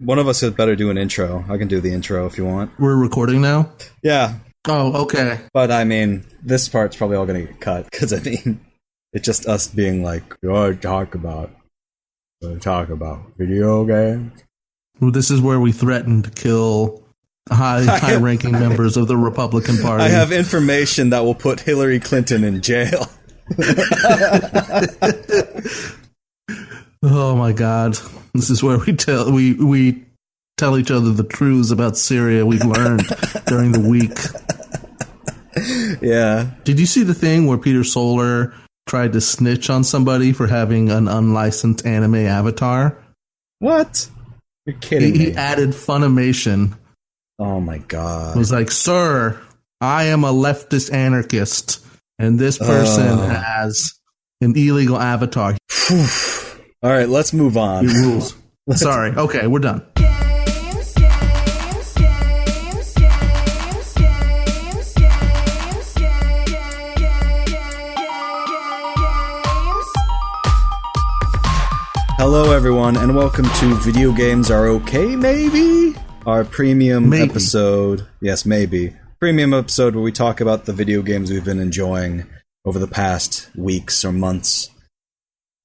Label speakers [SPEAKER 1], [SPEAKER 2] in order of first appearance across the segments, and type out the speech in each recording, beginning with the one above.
[SPEAKER 1] one of us had better do an intro. I can do the intro if you want.
[SPEAKER 2] We're recording now?
[SPEAKER 1] Yeah.
[SPEAKER 2] Oh, okay.
[SPEAKER 1] But I mean, this part's probably all going to get cut because I mean, it's just us being like, talk about video games.
[SPEAKER 2] Well, this is where we threaten to kill high-ranking members of the Republican Party.
[SPEAKER 1] I have information that will put Hillary Clinton in jail.
[SPEAKER 2] Oh my God! This is where we tell each other the truths about Syria we've learned during the week.
[SPEAKER 1] Yeah.
[SPEAKER 2] Did you see the thing where Peter Solar tried to snitch on somebody for having an unlicensed anime avatar?
[SPEAKER 1] What? You're kidding me.
[SPEAKER 2] He added Funimation.
[SPEAKER 1] Oh my God.
[SPEAKER 2] It was like, sir, I am a leftist anarchist, and this person has an illegal avatar.
[SPEAKER 1] All right, let's move on.
[SPEAKER 2] He rules. Sorry. Okay, we're done.
[SPEAKER 1] Hello, everyone, and welcome to Video Games Are Okay, maybe? Our premium episode. Yes, maybe. Premium episode where we talk about the video games we've been enjoying over the past weeks or months.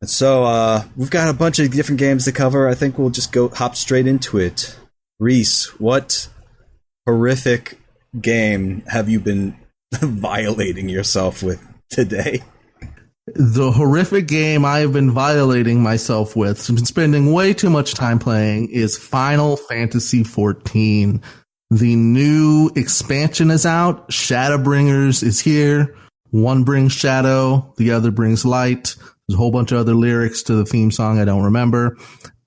[SPEAKER 1] And so, we've got a bunch of different games to cover. I think we'll just hop straight into it. Reese, what horrific game have you been violating yourself with today?
[SPEAKER 2] The horrific game I have been violating myself with, I've been spending way too much time playing, is Final Fantasy XIV. The new expansion is out. Shadowbringers is here. One brings shadow, the other brings light. There's a whole bunch of other lyrics to the theme song I don't remember.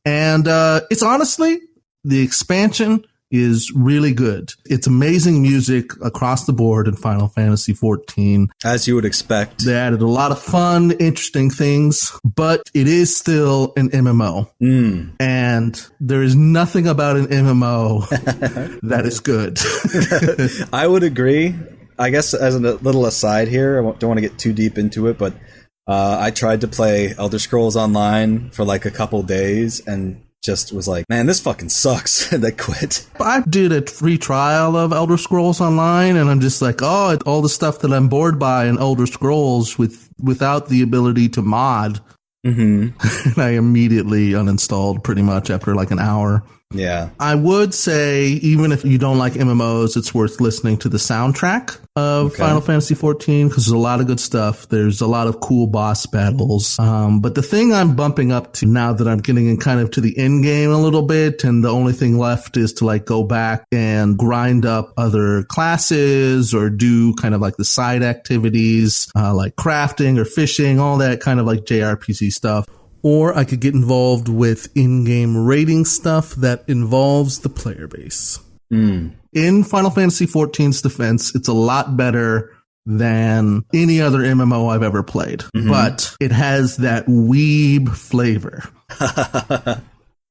[SPEAKER 2] And it's honestly, the expansion is really good. It's amazing music across the board in Final Fantasy XIV.
[SPEAKER 1] As you would expect.
[SPEAKER 2] They added a lot of fun, interesting things, but it is still an MMO. And there is nothing about an MMO that is good.
[SPEAKER 1] I would agree. I guess as a little aside here, I don't want to get too deep into it, but I tried to play Elder Scrolls Online for like a couple days and just was like, man, this fucking sucks. And I quit.
[SPEAKER 2] I did a free trial of Elder Scrolls Online, and I'm just like, oh, all the stuff that I'm bored by in Elder Scrolls without the ability to mod. Mm-hmm. And I immediately uninstalled pretty much after like an hour.
[SPEAKER 1] Yeah.
[SPEAKER 2] I would say, even if you don't like MMOs, it's worth listening to the soundtrack of Final Fantasy XIV, because there's a lot of good stuff. There's a lot of cool boss battles. But the thing I'm bumping up to now that I'm getting in kind of to the end game a little bit, and the only thing left is to like go back and grind up other classes or do kind of like the side activities, like crafting or fishing, all that kind of like JRPG stuff. Or I could get involved with in-game raiding stuff that involves the player base. In Final Fantasy XIV's defense, it's a lot better than any other MMO I've ever played. But it has that weeb flavor.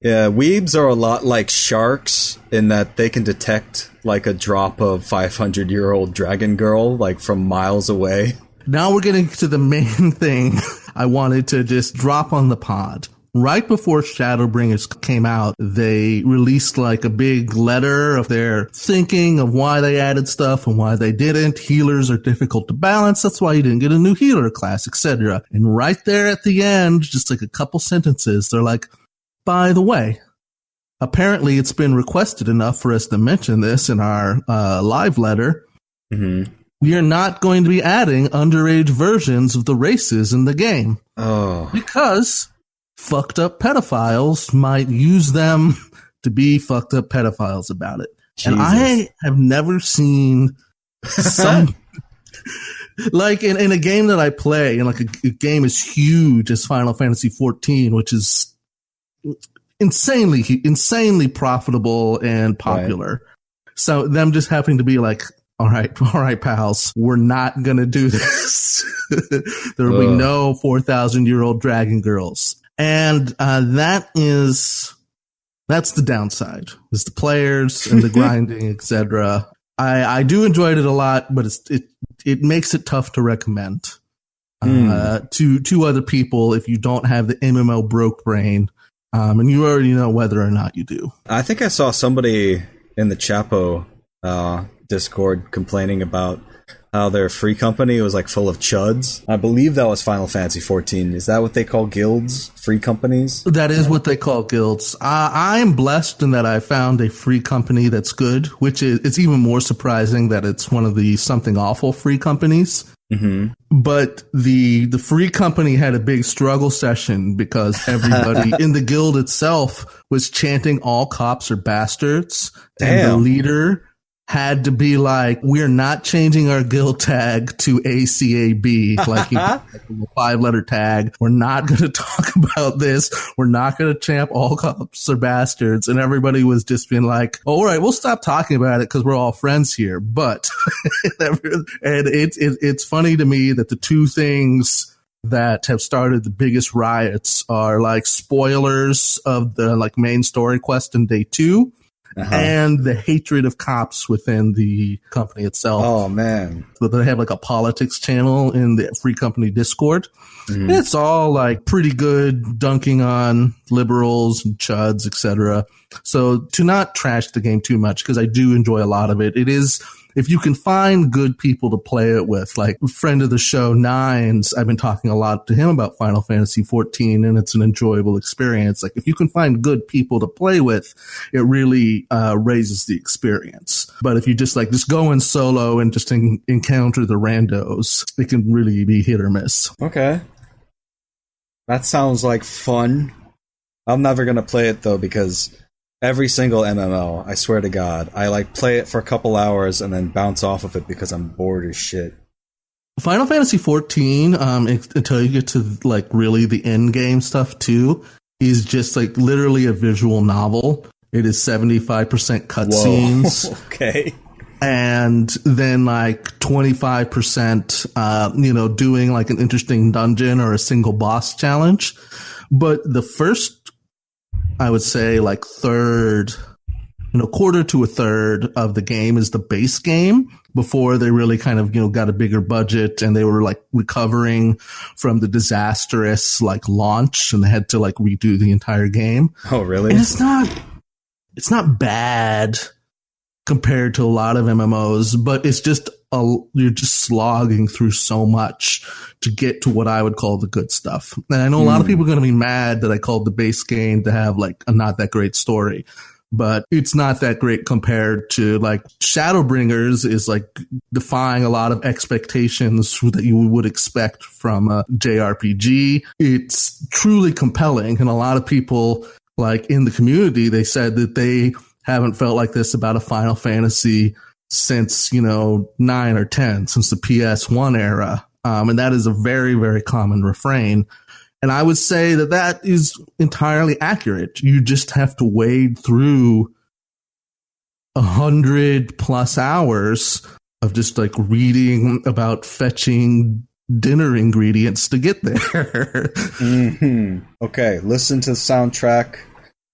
[SPEAKER 1] Yeah, weebs are a lot like sharks in that they can detect like a drop of 500-year-old dragon girl like from miles away.
[SPEAKER 2] Now we're getting to the main thing I wanted to just drop on the pod. Right before Shadowbringers came out, they released like a big letter of their thinking of why they added stuff and why they didn't. Healers are difficult to balance. That's why you didn't get a new healer class, etc. And right there at the end, just like a couple sentences, they're like, by the way, apparently it's been requested enough for us to mention this in our live letter. We are not going to be adding underage versions of the races in the game.
[SPEAKER 1] Oh.
[SPEAKER 2] Because fucked up pedophiles might use them to be fucked up pedophiles about it. Jesus. And I have never seen some... like in a game that I play, and like a game as huge as Final Fantasy XIV, which is insanely profitable and popular. Right. So them just having to be like, all right, pals, we're not going to do this. There will be no 4,000-year-old dragon girls. And that's the downside, is the players and the grinding, etc. I do enjoy it a lot, but it makes it tough to recommend to other people if you don't have the MMO broke brain And you already know whether or not you do.
[SPEAKER 1] I think I saw somebody in the Chapo Discord complaining about how their free company was like full of chuds. I believe that was Final Fantasy 14. Is that what they call guilds? Free companies?
[SPEAKER 2] That is what they call guilds. I am blessed in that I found a free company that's good, which is, it's even more surprising that it's one of the something awful free companies.
[SPEAKER 1] Mm-hmm.
[SPEAKER 2] But the free company had a big struggle session because everybody in the guild itself was chanting all cops are bastards.
[SPEAKER 1] Damn.
[SPEAKER 2] And the leader had to be like, we're not changing our guild tag to ACAB, like a 5-letter tag. We're not going to talk about this. We're not going to chant all cops are bastards. And everybody was just being like, all right, we'll stop talking about it because we're all friends here. But and it's funny to me that the two things that have started the biggest riots are like spoilers of the like main story quest in day 2. And the hatred of cops within the company itself.
[SPEAKER 1] Oh, man.
[SPEAKER 2] So they have like a politics channel in the free company Discord. Mm. It's all like pretty good, dunking on liberals and chuds, etc. So to not trash the game too much, because I do enjoy a lot of it. It is, if you can find good people to play it with, like friend of the show, Nines, I've been talking a lot to him about Final Fantasy 14, and it's an enjoyable experience. Like if you can find good people to play with, it really raises the experience. But if you just go in solo and just encounter the randos, it can really be hit or miss.
[SPEAKER 1] Okay. That sounds like fun. I'm never going to play it though, because every single MMO, I swear to God, I like play it for a couple hours and then bounce off of it because I'm bored as shit.
[SPEAKER 2] Final Fantasy 14, until you get to like really the end game stuff too, is just like literally a visual novel. It is 75% cutscenes.
[SPEAKER 1] Okay.
[SPEAKER 2] And then like 25%, doing like an interesting dungeon or a single boss challenge. But the first, I would say like third, quarter to a third of the game is the base game before they really kind of, got a bigger budget and they were like recovering from the disastrous like launch and they had to like redo the entire game.
[SPEAKER 1] Oh, really?
[SPEAKER 2] And it's not bad compared to a lot of MMOs, but it's just you're just slogging through so much to get to what I would call the good stuff. And I know a lot of people are going to be mad that I called the base game to have like a not that great story, but it's not that great compared to like Shadowbringers is like defying a lot of expectations that you would expect from a JRPG. It's truly compelling. And a lot of people like in the community, they said that they haven't felt like this about a Final Fantasy since, 9 or 10, since the PS1 era. And that is a very, very common refrain. And I would say that is entirely accurate. You just have to wade through 100+ hours of just like reading about fetching dinner ingredients to get there.
[SPEAKER 1] Mm-hmm. Okay, listen to the soundtrack.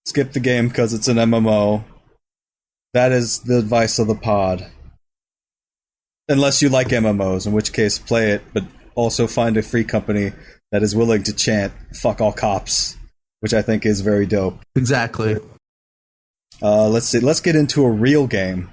[SPEAKER 1] Skip the game because it's an MMO. That is the advice of the pod. Unless you like MMOs, in which case play it, but also find a free company that is willing to chant "fuck all cops," which I think is very dope.
[SPEAKER 2] Exactly.
[SPEAKER 1] Let's see. Let's get into a real game.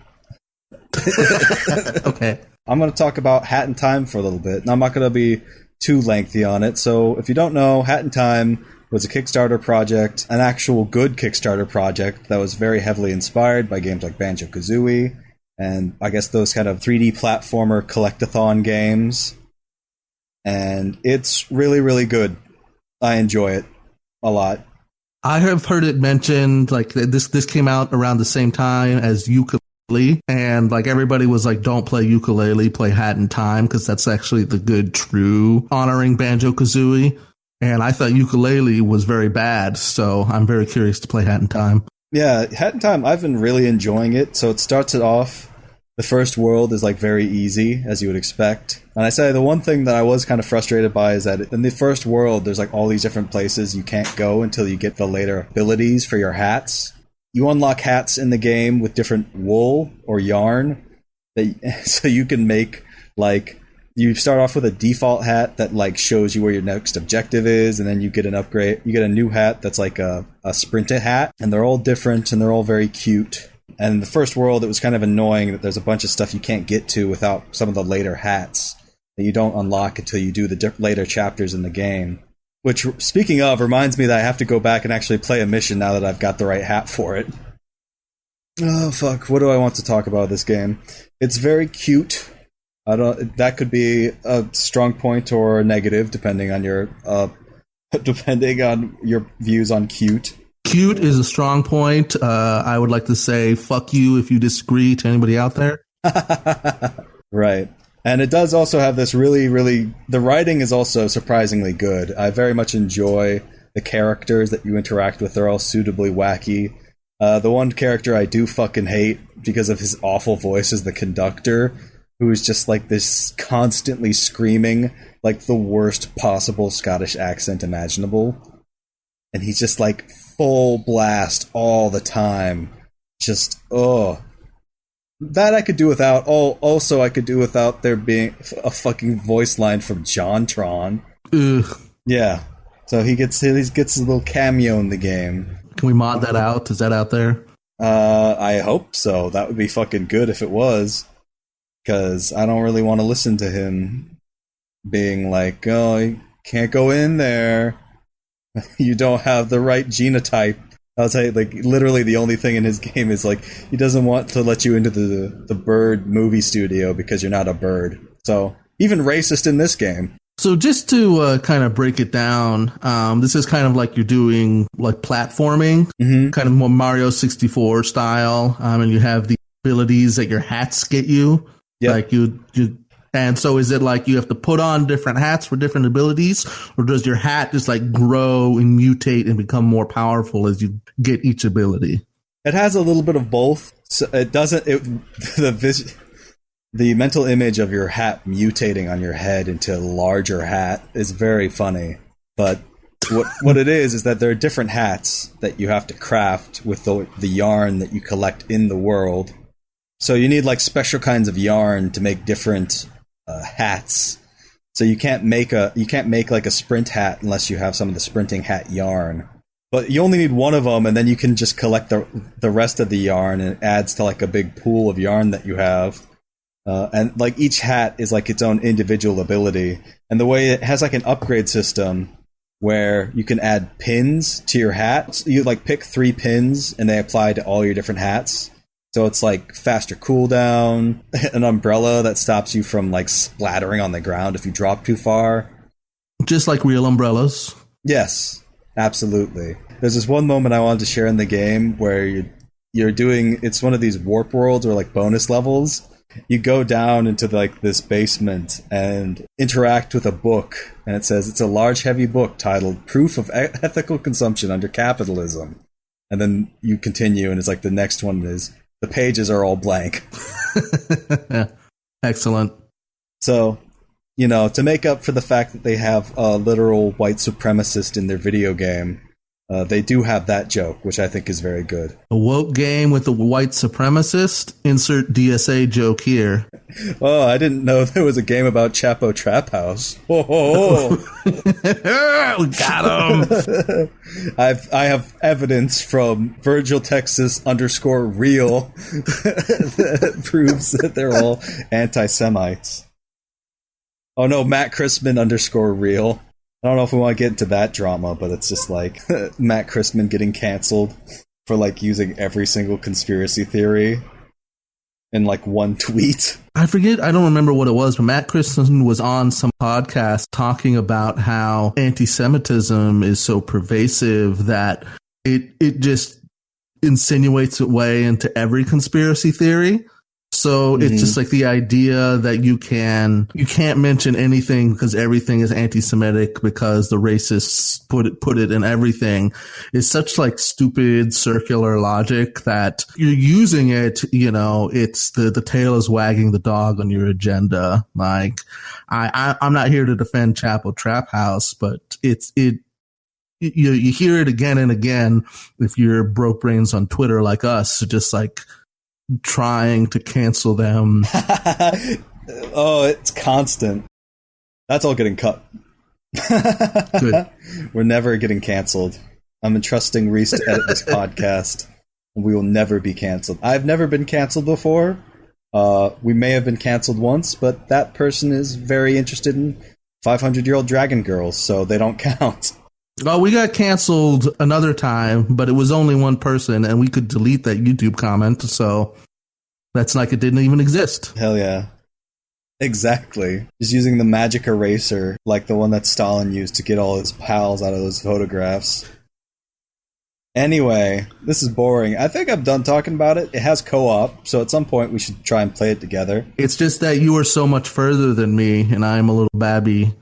[SPEAKER 2] Okay.
[SPEAKER 1] I'm going to talk about Hat in Time for a little bit, and I'm not going to be too lengthy on it. So if you don't know, Hat in Time was a Kickstarter project, an actual good Kickstarter project that was very heavily inspired by games like Banjo-Kazooie, and I guess those kind of 3D platformer collectathon games. And it's really, really good. I enjoy it a lot.
[SPEAKER 2] I have heard it mentioned, like, this came out around the same time as Ukulele, and like everybody was like, don't play Ukulele, play Hat in Time, because that's actually the good, true honoring Banjo-Kazooie. And I thought Ukulele was very bad, so I'm very curious to play Hat in Time.
[SPEAKER 1] Yeah, Hat in Time, I've been really enjoying it. So it starts it off. The first world is like very easy, as you would expect. And I say the one thing that I was kind of frustrated by is that in the first world, there's like all these different places you can't go until you get the later abilities for your hats. You unlock hats in the game with different wool or yarn, so you can make like You start off with a default hat that like shows you where your next objective is, and then you get an upgrade. You get a new hat that's like a sprinter hat, and they're all different and they're all very cute. And in the first world, it was kind of annoying that there's a bunch of stuff you can't get to without some of the later hats that you don't unlock until you do the later chapters in the game. Which, speaking of, reminds me that I have to go back and actually play a mission now that I've got the right hat for it. Oh, fuck. What do I want to talk about this game? It's very cute. That could be a strong point or a negative, depending on your views on cute.
[SPEAKER 2] Cute is a strong point. I would like to say fuck you if you disagree to anybody out there.
[SPEAKER 1] Right. And it does also have this really, really... The writing is also surprisingly good. I very much enjoy the characters that you interact with. They're all suitably wacky. The one character I do fucking hate because of his awful voice is the conductor, who is just like this constantly screaming like the worst possible Scottish accent imaginable. And he's just like full blast all the time. Just, oh... That I could do without. Also, I could do without there being a fucking voice line from JonTron.
[SPEAKER 2] Ugh.
[SPEAKER 1] Yeah. So he gets a little cameo in the game.
[SPEAKER 2] Can we mod that out? Is that out there?
[SPEAKER 1] I hope so. That would be fucking good if it was. Because I don't really want to listen to him being like, oh, you can't go in there. You don't have the right genotype. I'll say, like, literally the only thing in his game is, like, he doesn't want to let you into the bird movie studio because you're not a bird. So, even racist in this game.
[SPEAKER 2] So just to kind of break it down, this is kind of like you're doing, like, platforming, kind of more Mario 64 style, and you have the abilities that your hats get you. Yep. Like, and so is it like you have to put on different hats for different abilities, or does your hat just like grow and mutate and become more powerful as you get each ability?
[SPEAKER 1] It has a little bit of both. So it doesn't. The mental image of your hat mutating on your head into a larger hat is very funny. But what it is that there are different hats that you have to craft with the yarn that you collect in the world. So you need like special kinds of yarn to make different hats. So you can't make like a sprint hat unless you have some of the sprinting hat yarn. But you only need one of them, and then you can just collect the rest of the yarn, and it adds to like a big pool of yarn that you have. And like each hat is like its own individual ability. And the way it has like an upgrade system where you can add pins to your hat. You like pick 3 pins, and they apply to all your different hats. So it's like faster cooldown, an umbrella that stops you from like splattering on the ground if you drop too far.
[SPEAKER 2] Just like real umbrellas.
[SPEAKER 1] Yes, absolutely. There's this one moment I wanted to share in the game where you're doing, it's one of these warp worlds or like bonus levels. You go down into like this basement and interact with a book, and it says it's a large heavy book titled Proof of Ethical Consumption Under Capitalism. And then you continue, and it's like the next one is the pages are all blank.
[SPEAKER 2] Excellent.
[SPEAKER 1] So, you know, to make up for the fact that they have a literal white supremacist in their video game, they do have that joke, which I think is very good.
[SPEAKER 2] A woke game with a white supremacist? Insert DSA joke here.
[SPEAKER 1] Oh, I didn't know there was a game about Chapo Trap House. Oh,
[SPEAKER 2] we got him.
[SPEAKER 1] I have evidence from Virgil Texas _real that proves that they're all anti-Semites. Oh no, Matt Christman _real. I don't know if we want to get into that drama, but it's just like Matt Christman getting canceled for like using every single conspiracy theory in like one tweet.
[SPEAKER 2] I forget, I don't remember what it was, but Matt Christman was on some podcast talking about how anti-Semitism is so pervasive that it just insinuates its way into every conspiracy theory. So it's just like the idea that you can't mention anything because everything is anti-Semitic because the racists put it in everything is such like stupid circular logic that you're using it, you know, it's the tail is wagging the dog on your agenda. Like I'm not here to defend Chapo Trap House, but you hear it again and again if you're broke brains on Twitter like us, just like trying to cancel them.
[SPEAKER 1] Oh, it's constant. That's all getting cut.
[SPEAKER 2] Good.
[SPEAKER 1] We're never getting canceled. I'm entrusting Reese to edit this podcast. We will never be canceled. I've never been canceled before. We may have been canceled once, but that person is very interested in 500-year-old dragon girls, so they don't count.
[SPEAKER 2] Oh, we got canceled another time, but it was only one person, and we could delete that YouTube comment, so that's like it didn't even exist.
[SPEAKER 1] Hell yeah. Exactly. Just using the magic eraser, like the one that Stalin used to get all his pals out of those photographs. Anyway, this is boring. I think I'm done talking about it. It has co-op, so at some point we should try and play it together.
[SPEAKER 2] It's just that you are so much further than me, and I'm a little babby.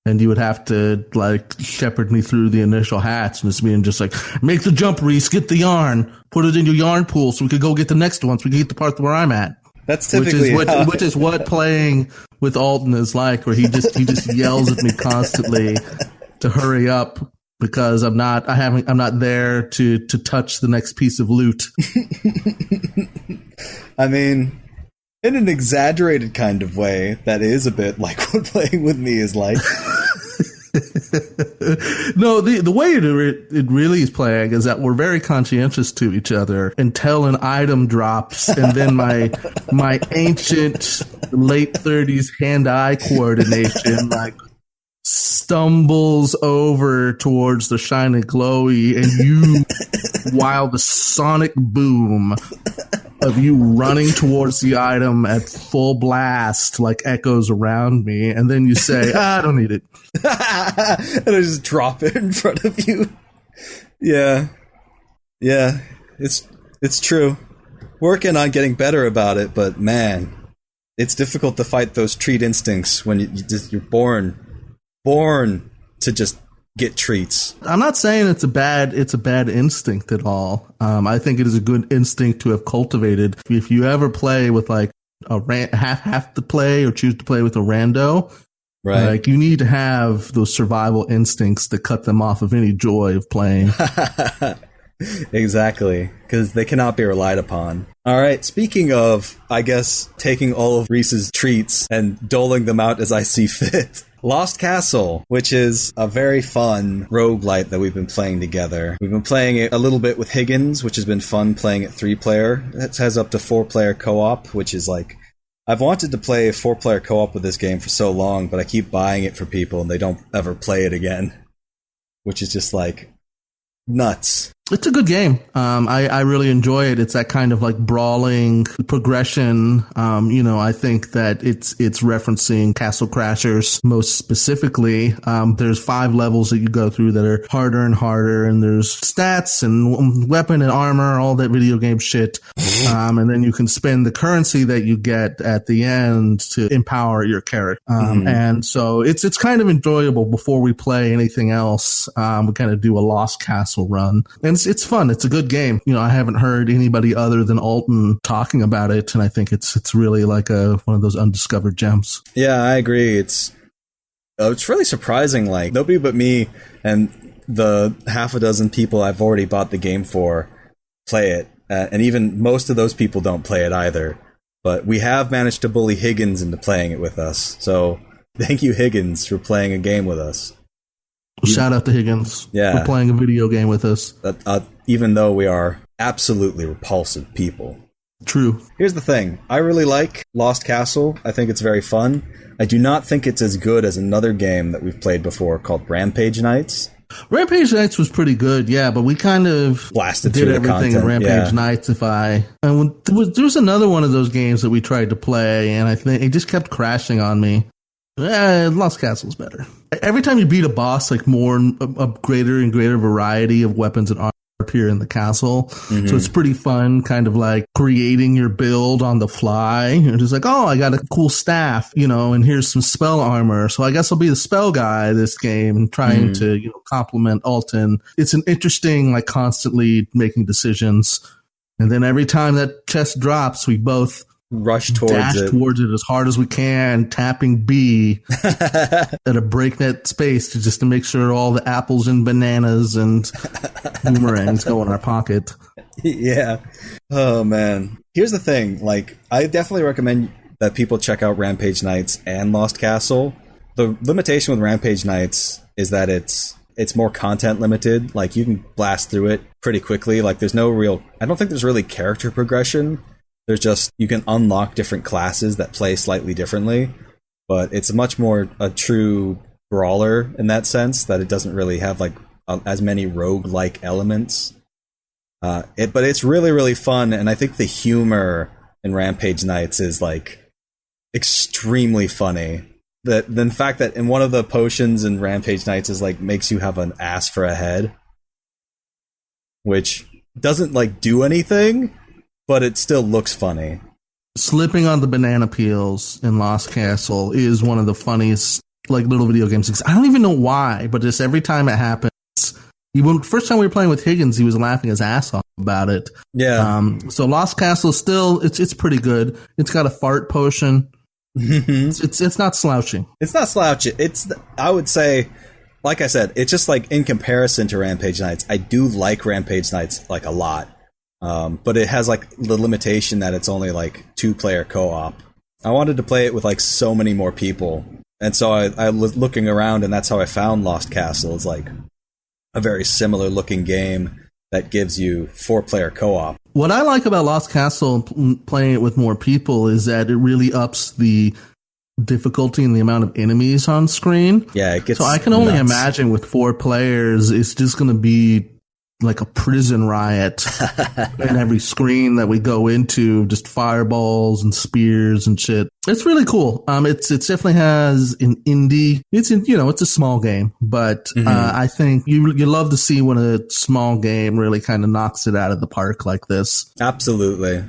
[SPEAKER 2] And you would have to, like, shepherd me through the initial hatch, and it's being just like, make the jump, Reese, get the yarn, put it in your yarn pool so we could go get the next one, so we can get the part where I'm at.
[SPEAKER 1] That's typically
[SPEAKER 2] which is what playing with Alton is like, where he just yells at me constantly to hurry up because I'm not there to touch the next piece of loot.
[SPEAKER 1] I mean, in an exaggerated kind of way, that is a bit like what playing with me is like.
[SPEAKER 2] No, the way it really is playing is that we're very conscientious to each other until an item drops, and then my ancient late 30s hand-eye coordination like stumbles over towards the shiny glowy, and you, while the sonic boom of you running towards the item at full blast like echoes around me, and then you say, I don't need it.
[SPEAKER 1] And I just drop it in front of you. Yeah, it's true. Working on getting better about it, but man, it's difficult to fight those treat instincts when you're born to just get treats.
[SPEAKER 2] I'm not saying it's a bad instinct at all. I think it is a good instinct to have cultivated. If you ever play with like have to play or choose to play with a rando, right? Like you need to have those survival instincts to cut them off of any joy of playing.
[SPEAKER 1] Exactly, because they cannot be relied upon. All right, speaking of, I guess, taking all of Reese's treats and doling them out as I see fit, Lost Castle, which is a very fun roguelite that we've been playing together. We've been playing it a little bit with Higgins, which has been fun playing it 3-player. It has up to 4-player co-op, which is like, I've wanted to play a 4-player co-op with this game for so long, but I keep buying it for people and they don't ever play it again, which is just like nuts.
[SPEAKER 2] It's a good game. I really enjoy it. It's that kind of like brawling progression. I think that it's referencing Castle Crashers most specifically. There's 5 levels that you go through that are harder and harder, and there's stats and weapon and armor, all that video game shit. And then you can spend the currency that you get at the end to empower your character. And so it's kind of enjoyable before we play anything else. We kind of do a Lost Castle run. And it's fun. It's a good game. I haven't heard anybody other than Alton talking about it, and I think it's really like one of those undiscovered gems.
[SPEAKER 1] Yeah, I agree. It's really surprising. Like nobody but me and the half a dozen people I've already bought the game for play it, and even most of those people don't play it either. But we have managed to bully Higgins into playing it with us. So thank you, Higgins, for playing a game with us.
[SPEAKER 2] Shout out to Higgins for playing a video game with us.
[SPEAKER 1] Even though we are absolutely repulsive people.
[SPEAKER 2] True.
[SPEAKER 1] Here's the thing. I really like Lost Castle. I think it's very fun. I do not think it's as good as another game that we've played before called Rampage Nights.
[SPEAKER 2] Rampage Nights was pretty good, yeah, but we kind of
[SPEAKER 1] blasted
[SPEAKER 2] did everything in Rampage Nights. And there was another one of those games that we tried to play, and I think it just kept crashing on me. Lost Castle's better. Every time you beat a boss, like a greater and greater variety of weapons and armor appear in the castle. Mm-hmm. So it's pretty fun, kind of like creating your build on the fly. You're just like, oh, I got a cool staff, and here's some spell armor. So I guess I'll be the spell guy this game and trying to, complement Alton. It's an interesting, like constantly making decisions. And then every time that chest drops, we both
[SPEAKER 1] rush towards
[SPEAKER 2] it as hard as we can, tapping B at a breakneck space to make sure all the apples and bananas and boomerangs go in our pocket.
[SPEAKER 1] Yeah. Oh man. Here's the thing. Like, I definitely recommend that people check out Rampage Knights and Lost Castle. The limitation with Rampage Knights is that it's more content limited. Like, you can blast through it pretty quickly. Like, there's no real... I don't think there's really character progression. There's just... You can unlock different classes that play slightly differently. But it's much more a true brawler in that sense, that it doesn't really have, like, as many rogue-like elements. But it's really, really fun, and I think the humor in Rampage Knights is, like, extremely funny. The fact that in one of the potions in Rampage Knights is, like, makes you have an ass for a head, which doesn't, like, do anything, but it still looks funny.
[SPEAKER 2] Slipping on the banana peels in Lost Castle is one of the funniest, like, little video games. I don't even know why, but just every time it happens, even first time we were playing with Higgins, he was laughing his ass off about it.
[SPEAKER 1] Yeah.
[SPEAKER 2] So Lost Castle still, it's pretty good. It's got a fart potion. It's not slouching.
[SPEAKER 1] It's not slouching. I would say, like I said, it's just like in comparison to Rampage Knights, I do like Rampage Knights like a lot. But it has like the limitation that it's only like 2-player co-op. I wanted to play it with like so many more people. And so I was looking around, and that's how I found Lost Castle. It's like a very similar looking game that gives you 4-player co-op.
[SPEAKER 2] What I like about Lost Castle playing it with more people is that it really ups the difficulty and the amount of enemies on screen.
[SPEAKER 1] Yeah, it gets
[SPEAKER 2] so I can only
[SPEAKER 1] nuts.
[SPEAKER 2] imagine with 4 players, it's just going to be like a prison riot in every screen that we go into, just fireballs and spears and shit. It's really cool. It definitely has an indie. It's a small game, but I think you love to see when a small game really kind of knocks it out of the park like this.
[SPEAKER 1] Absolutely.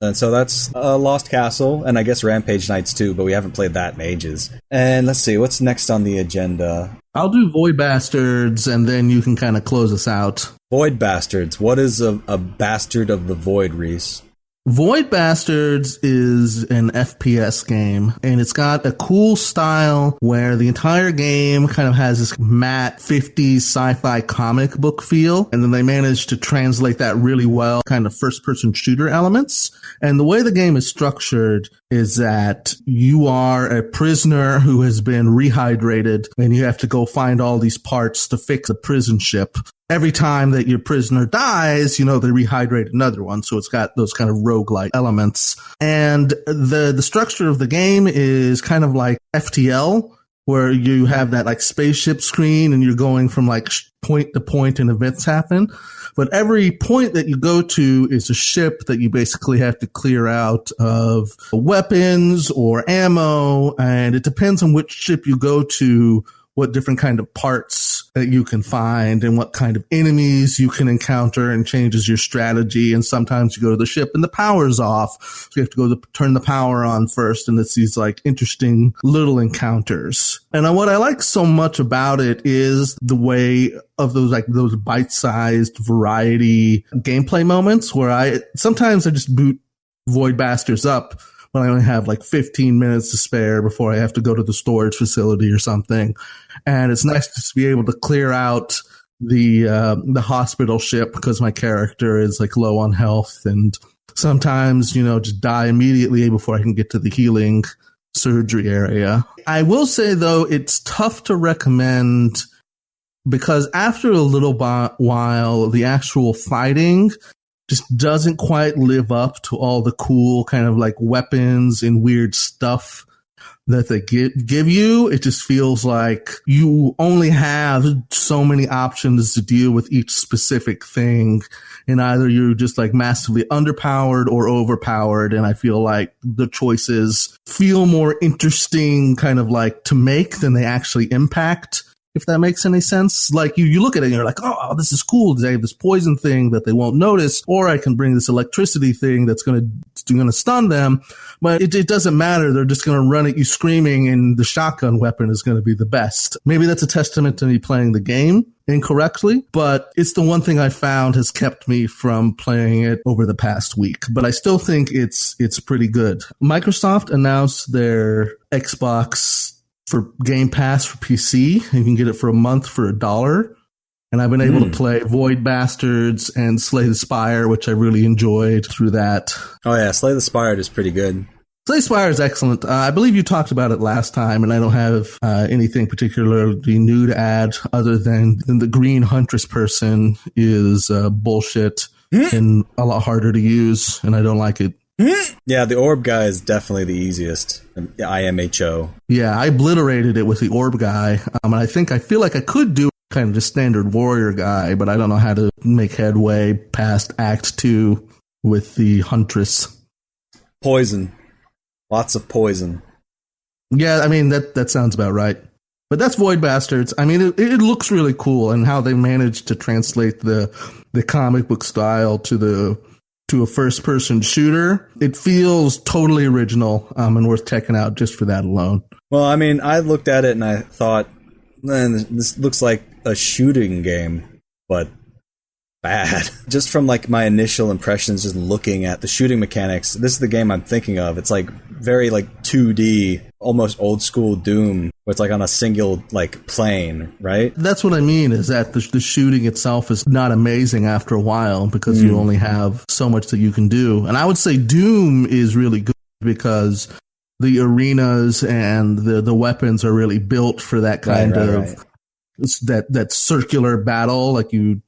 [SPEAKER 1] And so that's Lost Castle, and I guess Rampage Knights too, but we haven't played that in ages. And let's see, what's next on the agenda?
[SPEAKER 2] I'll do Void Bastards, and then you can kind of close us out.
[SPEAKER 1] Void Bastards. What is a bastard of the void, Reese?
[SPEAKER 2] Void Bastards is an FPS game, and it's got a cool style where the entire game kind of has this matte 50s sci-fi comic book feel, and then they managed to translate that really well, kind of first-person shooter elements. And the way the game is structured is that you are a prisoner who has been rehydrated, and you have to go find all these parts to fix a prison ship. Every time that your prisoner dies, they rehydrate another one. So it's got those kind of roguelike elements. And the structure of the game is kind of like FTL, where you have that like spaceship screen and you're going from like point to point and events happen. But every point that you go to is a ship that you basically have to clear out of weapons or ammo. And it depends on which ship you go to, what different kind of parts that you can find and what kind of enemies you can encounter, and changes your strategy. And sometimes you go to the ship and the power's off. So you have to go turn the power on first. And it's these like interesting little encounters. And what I like so much about it is the way of those bite-sized variety gameplay moments where sometimes I just boot Void Bastards up when I only have like 15 minutes to spare before I have to go to the storage facility or something. And it's nice to be able to clear out the hospital ship because my character is like low on health, and sometimes, just die immediately before I can get to the healing surgery area. I will say though, it's tough to recommend because after a little while, the actual fighting just doesn't quite live up to all the cool kind of like weapons and weird stuff that they give you. It just feels like you only have so many options to deal with each specific thing. And either you're just like massively underpowered or overpowered. And I feel like the choices feel more interesting kind of like to make than they actually impact. If that makes any sense. Like you look at it and you're like, oh, this is cool. They have this poison thing that they won't notice, or I can bring this electricity thing that's going to stun them. But it doesn't matter. They're just going to run at you screaming, and the shotgun weapon is going to be the best. Maybe that's a testament to me playing the game incorrectly, but it's the one thing I found has kept me from playing it over the past week. But I still think it's pretty good. Microsoft announced their Xbox for Game Pass for PC. You can get it for a month for $1. And I've been able to play Void Bastards and Slay the Spire, which I really enjoyed through that.
[SPEAKER 1] Oh yeah, Slay the Spire is pretty good.
[SPEAKER 2] Slay Spire is excellent. I believe you talked about it last time, and I don't have anything particularly new to add other than the green huntress person is bullshit and a lot harder to use, and I don't like it.
[SPEAKER 1] Yeah, the orb guy is definitely the easiest. IMHO.
[SPEAKER 2] Yeah, I obliterated it with the orb guy, and I feel like I could do kind of just standard warrior guy, but I don't know how to make headway past Act 2 with the huntress.
[SPEAKER 1] Poison. Lots of poison.
[SPEAKER 2] Yeah, I mean, that sounds about right. But that's Void Bastards. I mean, it looks really cool, and how they managed to translate the comic book style to a first-person shooter. It feels totally original and worth checking out just for that alone.
[SPEAKER 1] Well, I mean, I looked at it and I thought, man, this looks like a shooting game, but bad. Just from like my initial impressions, just looking at the shooting mechanics, this is the game I'm thinking of. It's like very like 2D, almost old school Doom, where it's like on a single like plane, right?
[SPEAKER 2] That's what I mean, is that the shooting itself is not amazing after a while because you only have so much that you can do. And I would say Doom is really good because the arenas and the weapons are really built for that kind of that circular battle, like you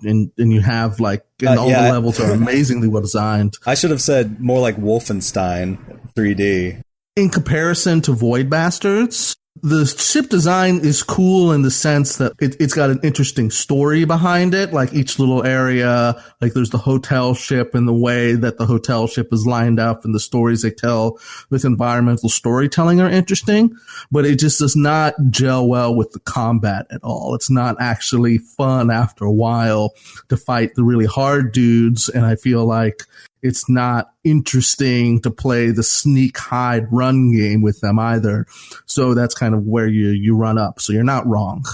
[SPEAKER 2] have like, and all the levels are amazingly well designed.
[SPEAKER 1] I should have said more like Wolfenstein 3D.
[SPEAKER 2] In comparison to Void Bastards, the ship design is cool in the sense that it's got an interesting story behind it. Like each little area, like there's the hotel ship and the way that the hotel ship is lined up and the stories they tell with environmental storytelling are interesting, but it just does not gel well with the combat at all. It's not actually fun after a while to fight the really hard dudes. And I feel like it's not interesting to play the sneak hide run game with them either. So that's kind of where you run up. So you're not wrong.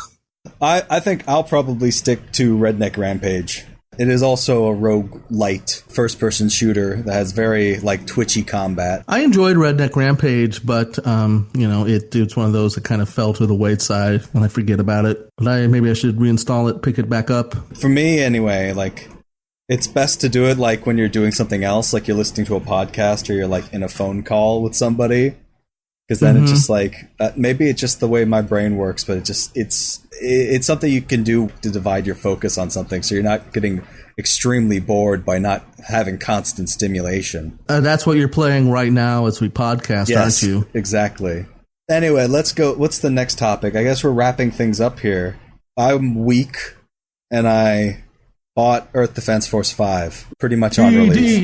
[SPEAKER 1] I think I'll probably stick to Redneck Rampage. It is also a roguelite first-person shooter that has very like twitchy combat.
[SPEAKER 2] I enjoyed Redneck Rampage, but it's one of those that kind of fell to the wayside and I forget about it. But maybe I should reinstall it, pick it back up.
[SPEAKER 1] For me, anyway, like, it's best to do it like when you're doing something else, like you're listening to a podcast or you're like in a phone call with somebody, because then it's just like maybe it's just the way my brain works, but it's something you can do to divide your focus on something, so you're not getting extremely bored by not having constant stimulation.
[SPEAKER 2] That's what you're playing right now as we podcast,
[SPEAKER 1] yes,
[SPEAKER 2] aren't you?
[SPEAKER 1] Exactly. Anyway, let's go. What's the next topic? I guess we're wrapping things up here. I'm weak, and I bought Earth Defense Force 5 pretty much on release.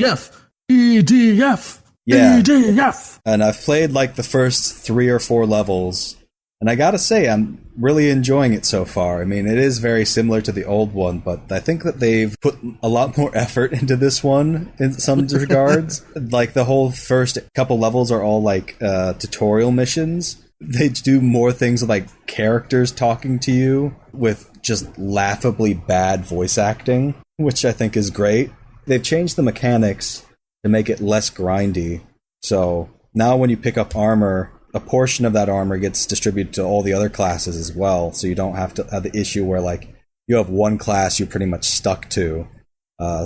[SPEAKER 2] EDF.
[SPEAKER 1] Yeah.
[SPEAKER 2] EDF.
[SPEAKER 1] And I've played like the first 3 or 4 levels, and I gotta say I'm really enjoying it so far. I mean, it is very similar to the old one, but I think that they've put a lot more effort into this one in some regards. Like the whole first couple levels are all like tutorial missions. They do more things with like characters talking to you with just laughably bad voice acting, which I think is great. They've changed the mechanics to make it less grindy. So now when you pick up armor, a portion of that armor gets distributed to all the other classes as well. So you don't have to have the issue where like you have one class you're pretty much stuck to.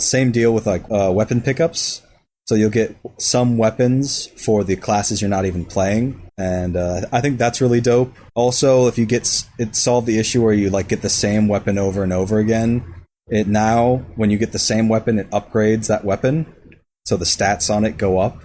[SPEAKER 1] Same deal with like weapon pickups. So you'll get some weapons for the classes you're not even playing. And I think that's really dope. Also, if you it solved the issue where you like get the same weapon over and over again. It now, when you get the same weapon, it upgrades that weapon. So the stats on it go up.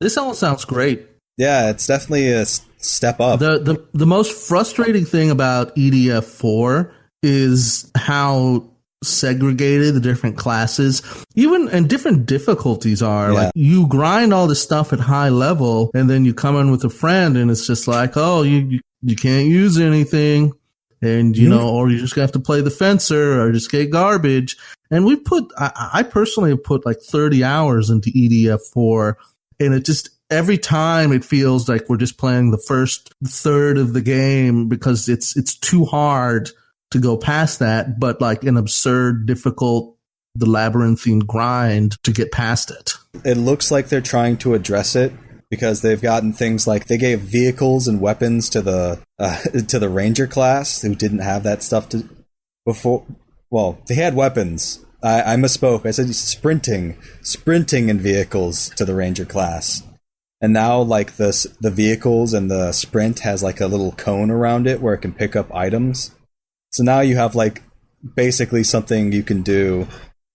[SPEAKER 2] This all sounds great.
[SPEAKER 1] Yeah, it's definitely a step up.
[SPEAKER 2] The most frustrating thing about EDF4 is how segregated the different classes, even and different difficulties are. Yeah. Like you grind all this stuff at high level, and then you come in with a friend, and it's just like, oh, you can't use anything, and or you just have to play the fencer or just get garbage. And I personally have put like 30 hours into EDF4, and it just every time it feels like we're just playing the first third of the game because it's too hard to go past that, but like an absurd, difficult, the labyrinthine grind to get past it.
[SPEAKER 1] It looks like they're trying to address it because they've gotten things like they gave vehicles and weapons to the ranger class who didn't have that stuff before. Well, they had weapons. I misspoke. I said sprinting and vehicles to the ranger class. And now, like, the vehicles and the sprint has, like, a little cone around it where it can pick up items. So now you have, like, basically something you can do,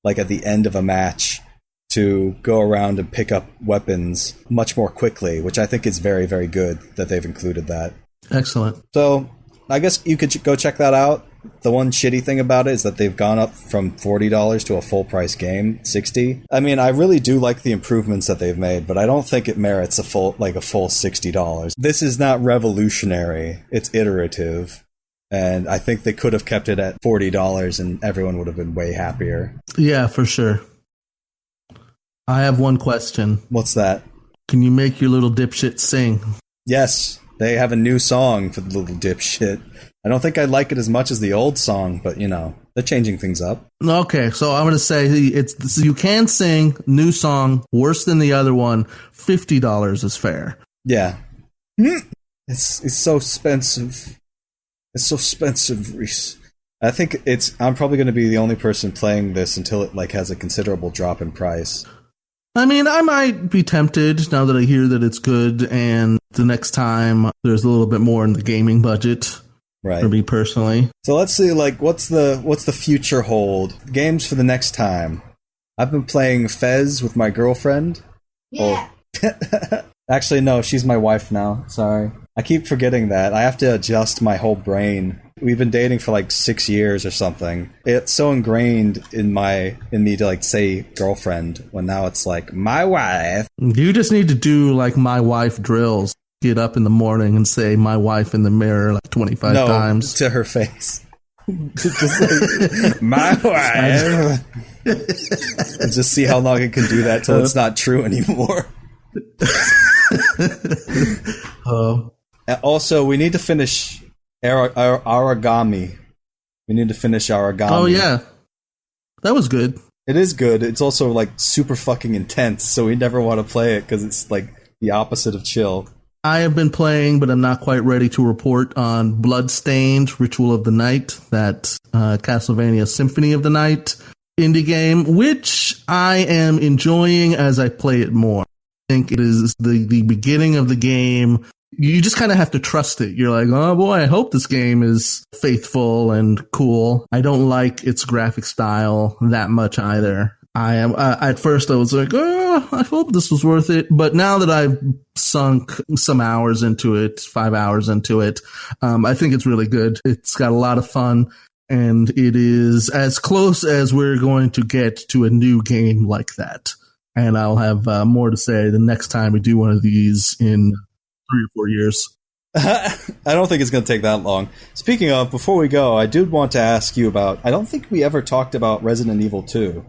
[SPEAKER 1] like, at the end of a match to go around and pick up weapons much more quickly, which I think is very, very good that they've included that.
[SPEAKER 2] Excellent.
[SPEAKER 1] So I guess you could go check that out. The one shitty thing about it is that they've gone up from $40 to a full price game, $60. I mean, I really do like the improvements that they've made, but I don't think it merits a full $60. This is not revolutionary. It's iterative. And I think they could have kept it at $40 and everyone would have been way happier.
[SPEAKER 2] Yeah, for sure. I have one question.
[SPEAKER 1] What's that?
[SPEAKER 2] Can you make your little dipshit sing?
[SPEAKER 1] Yes, they have a new song for the little dipshit. I don't think I like it as much as the old song, but, you know, they're changing things up.
[SPEAKER 2] Okay, so I'm going to say you can sing, new song, worse than the other one, $50 is fair.
[SPEAKER 1] Yeah. It's so expensive. It's so expensive, Reese. I think I'm probably going to be the only person playing this until it, like, has a considerable drop in price.
[SPEAKER 2] I mean, I might be tempted now that I hear that it's good and the next time there's a little bit more in the gaming budget. Right. For me personally.
[SPEAKER 1] So let's see, like, what's the future hold? Games for the next time. I've been playing Fez with my girlfriend.
[SPEAKER 3] Yeah.
[SPEAKER 1] Actually, no, she's my wife now. Sorry. I keep forgetting that. I have to adjust my whole brain. We've been dating for like 6 years or something. It's so ingrained in me to like say girlfriend when now it's like my wife.
[SPEAKER 2] You just need to do like my wife drills. Get up in the morning and say my wife in the mirror like 25 times.
[SPEAKER 1] To her face. Just like, my wife. And just see how long it can do that till it's not true anymore. Also, we need to finish Origami. We need to finish Origami.
[SPEAKER 2] Oh, yeah. That was good.
[SPEAKER 1] It is good. It's also like super fucking intense, so we never want to play it because it's like the opposite of chill.
[SPEAKER 2] I have been playing, but I'm not quite ready to report on Bloodstained Ritual of the Night, that Castlevania Symphony of the Night indie game, which I am enjoying as I play it more. I think it is the beginning of the game. You just kind of have to trust it. You're like, oh boy, I hope this game is faithful and cool. I don't like its graphic style that much either. At first I was like, oh, I hope this was worth it. But now that I've sunk some hours into it, 5 hours into it, I think it's really good. It's got a lot of fun, and it is as close as we're going to get to a new game like that. And I'll have more to say the next time we do one of these in 3 or 4 years.
[SPEAKER 1] I don't think it's going to take that long. Speaking of, before we go, I did want to ask you about, I don't think we ever talked about Resident Evil 2.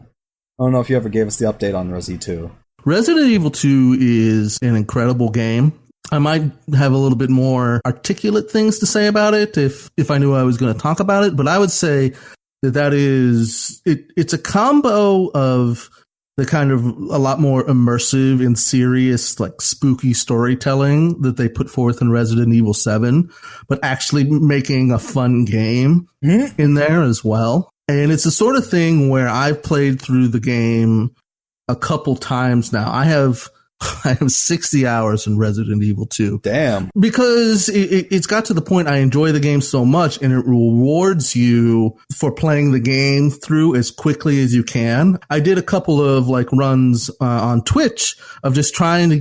[SPEAKER 1] I don't know if you ever gave us the update on Resi 2.
[SPEAKER 2] Resident Evil 2 is an incredible game. I might have a little bit more articulate things to say about it if I knew I was going to talk about it, but I would say that it's a combo of the kind of a lot more immersive and serious, like spooky storytelling that they put forth in Resident Evil 7, but actually making a fun game in there as well. And it's the sort of thing where I've played through the game a couple times now. I have 60 hours in Resident Evil 2.
[SPEAKER 1] Damn.
[SPEAKER 2] Because it's got to the point I enjoy the game so much, and it rewards you for playing the game through as quickly as you can. I did a couple of like runs on Twitch of just trying to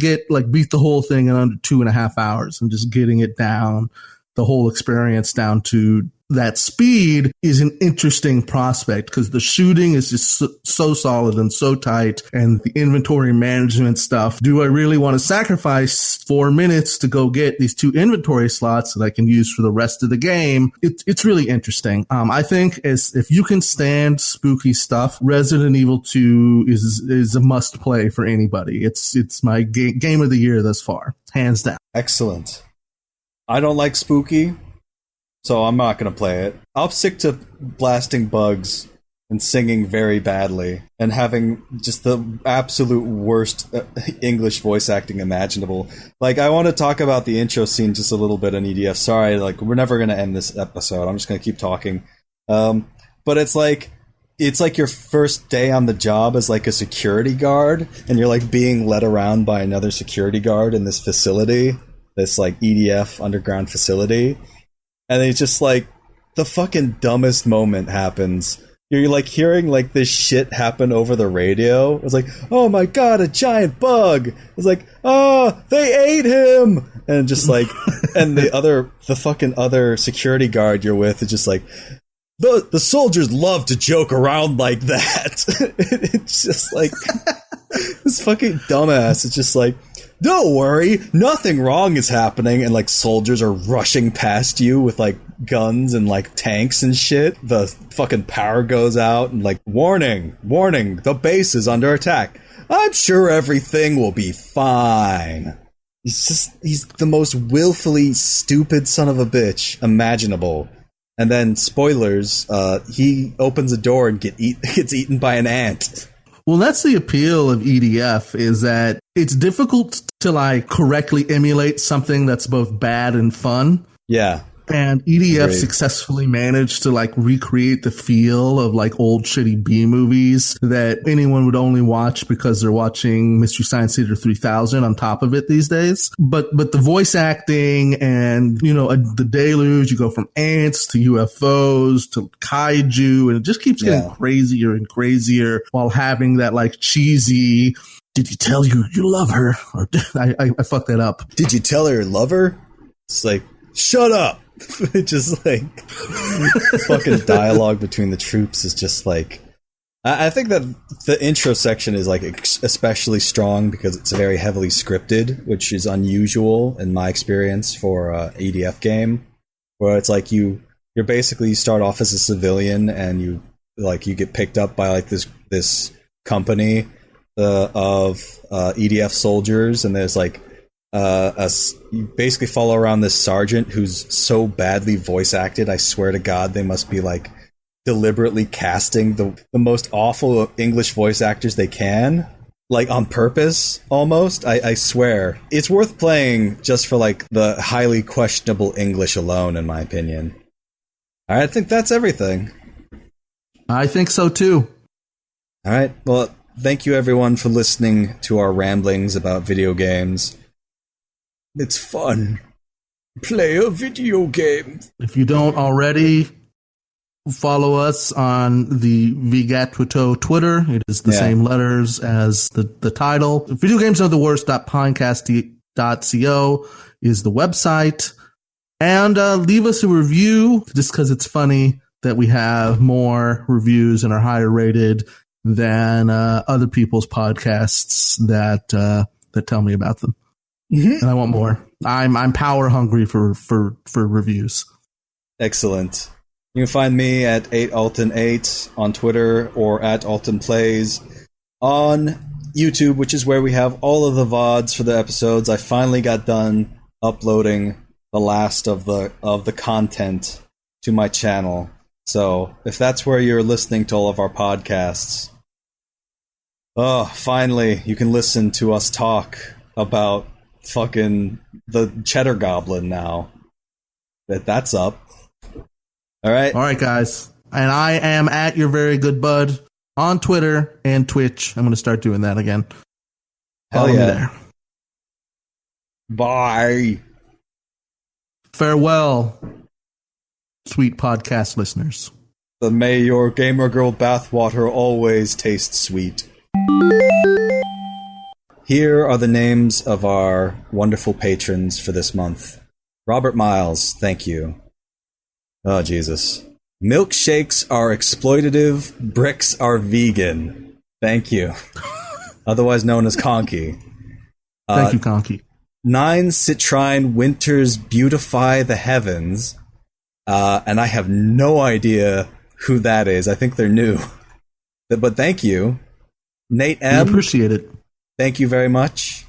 [SPEAKER 2] beat the whole thing in under 2.5 hours and just getting it down, the whole experience down to that speed is an interesting prospect because the shooting is just so solid and so tight, and the inventory management stuff. Do I really want to sacrifice 4 minutes to go get these 2 inventory slots that I can use for the rest of the game? It's really interesting. I think if you can stand spooky stuff, Resident Evil 2 is a must play for anybody. It's my game of the year thus far, hands down.
[SPEAKER 1] Excellent. I don't like spooky, so I'm not going to play it. I'll stick to blasting bugs and singing very badly and having just the absolute worst English voice acting imaginable. Like, I want to talk about the intro scene just a little bit on EDF. Sorry, like, we're never going to end this episode. I'm just going to keep talking. But it's like, it's like your first day on the job as like a security guard, and you're like being led around by another security guard in this facility, this like EDF underground facility, and it's just like the fucking dumbest moment happens. You're like hearing like this shit happen over the radio. It's like, oh my god, a giant bug. It's like, oh, they ate him, and just like, and the fucking other security guard you're with is just like, the soldiers love to joke around like that. It's just like this fucking dumbass. It's just like, don't worry, nothing wrong is happening, and like soldiers are rushing past you with like guns and like tanks and shit. The fucking power goes out and like, warning, the base is under attack. I'm sure everything will be fine. He's the most willfully stupid son of a bitch imaginable. And then, spoilers, he opens a door and gets eaten by an ant.
[SPEAKER 2] Well, that's the appeal of EDF, is that it's difficult to like correctly emulate something that's both bad and fun.
[SPEAKER 1] Yeah.
[SPEAKER 2] And EDF
[SPEAKER 1] Agreed.
[SPEAKER 2] Successfully managed to like recreate the feel of like old shitty B movies that anyone would only watch because they're watching Mystery Science Theater 3000 on top of it these days. But the voice acting and, you know, the deluge, you go from ants to UFOs to kaiju, and it just keeps getting crazier and crazier while having that like cheesy, did you tell you love her? Or I fucked that up.
[SPEAKER 1] Did you tell her you love her? It's like, shut up. Just like fucking dialogue between the troops is just like, I think that the intro section is like especially strong because it's very heavily scripted, which is unusual in my experience for a EDF game, where it's like you basically start off as a civilian and you get picked up by like this company of EDF soldiers, and there's like you basically follow around this sergeant who's so badly voice acted. I swear to God, they must be like deliberately casting the most awful English voice actors they can, like on purpose almost. I swear it's worth playing just for like the highly questionable English alone, in my opinion. All right, I think that's everything.
[SPEAKER 2] I think so too.
[SPEAKER 1] All right, well, thank you everyone for listening to our ramblings about video games. It's fun. Play a video game.
[SPEAKER 2] If you don't already, follow us on the Vigatuito Twitter. It is the same letters as the title. Video games are the worst.pinecast.co is the website. And leave us a review, just because it's funny that we have more reviews and are higher rated than other people's podcasts that tell me about them. Mm-hmm. And I want more. I'm power hungry for reviews. Excellent.
[SPEAKER 1] You can find me at 8alton8 on Twitter or at Alton Plays on YouTube, which is where we have all of the VODs for the episodes. I finally got done uploading the last of the content to my channel. So if that's where you're listening to all of our podcasts, finally you can listen to us talk about fucking the Cheddar Goblin now. That's up. All right, guys. And I am at your very good bud on Twitter and Twitch. I'm going to start doing that again. Follow me there. Bye. Farewell, sweet podcast listeners. May your gamer girl bathwater always taste sweet. Here are the names of our wonderful patrons for this month. Robert Miles, thank you. Oh, Jesus. Milkshakes are exploitative, bricks are vegan. Thank you. Otherwise known as Conky. Thank you, Conky. 9 Citrine Winters Beautify the Heavens. And I have no idea who that is. I think they're new. But thank you. Nate M. I appreciate it. Thank you very much.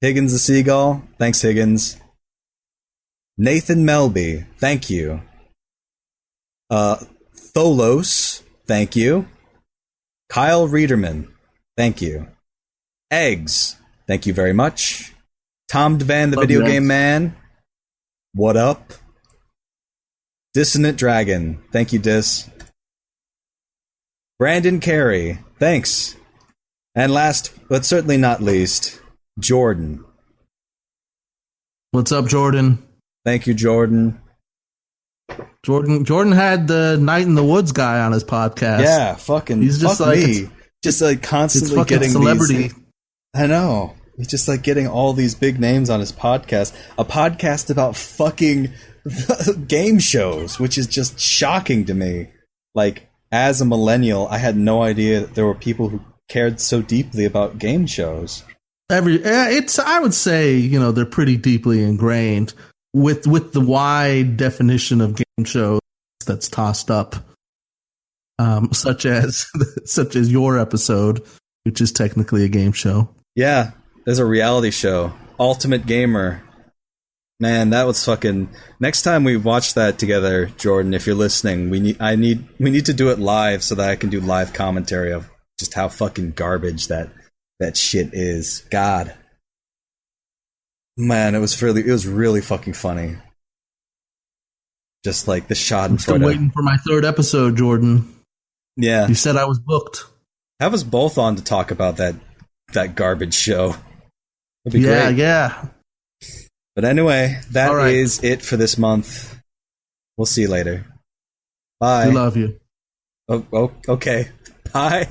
[SPEAKER 1] Higgins the Seagull. Thanks, Higgins. Nathan Melby. Thank you. Tholos. Thank you. Kyle Reederman. Thank you. Eggs. Thank you very much. Tom Devan, the video game man. What up? Dissonant Dragon. Thank you, Dis. Brandon Carey, thanks. And last, but certainly not least, Jordan.
[SPEAKER 2] What's up, Jordan?
[SPEAKER 1] Thank you, Jordan.
[SPEAKER 2] Jordan had the Night in the Woods guy on his podcast.
[SPEAKER 1] Yeah, fucking he's just like me. Just like constantly getting celebrity. I know. He's just like getting all these big names on his podcast. A podcast about fucking game shows, which is just shocking to me. Like, as a millennial, I had no idea that there were people who cared so deeply about game shows.
[SPEAKER 2] I would say, they're pretty deeply ingrained with the wide definition of game shows that's tossed up, such as your episode, which is technically a game show. Yeah,
[SPEAKER 1] there's a reality show, Ultimate Gamer. Man, that was fucking. Next time we watch that together, Jordan, if you're listening, we need to do it live so that I can do live commentary of just how fucking garbage that shit is. God, man, it was really fucking funny. Just like the shot in front of.
[SPEAKER 2] I'm still waiting for my third episode, Jordan.
[SPEAKER 1] Yeah,
[SPEAKER 2] you said I was booked.
[SPEAKER 1] Have us both on to talk about that garbage show. That'd be great.
[SPEAKER 2] Yeah.
[SPEAKER 1] But anyway, that is it for this month. We'll see you later. Bye.
[SPEAKER 2] We love you.
[SPEAKER 1] Oh, okay. Bye.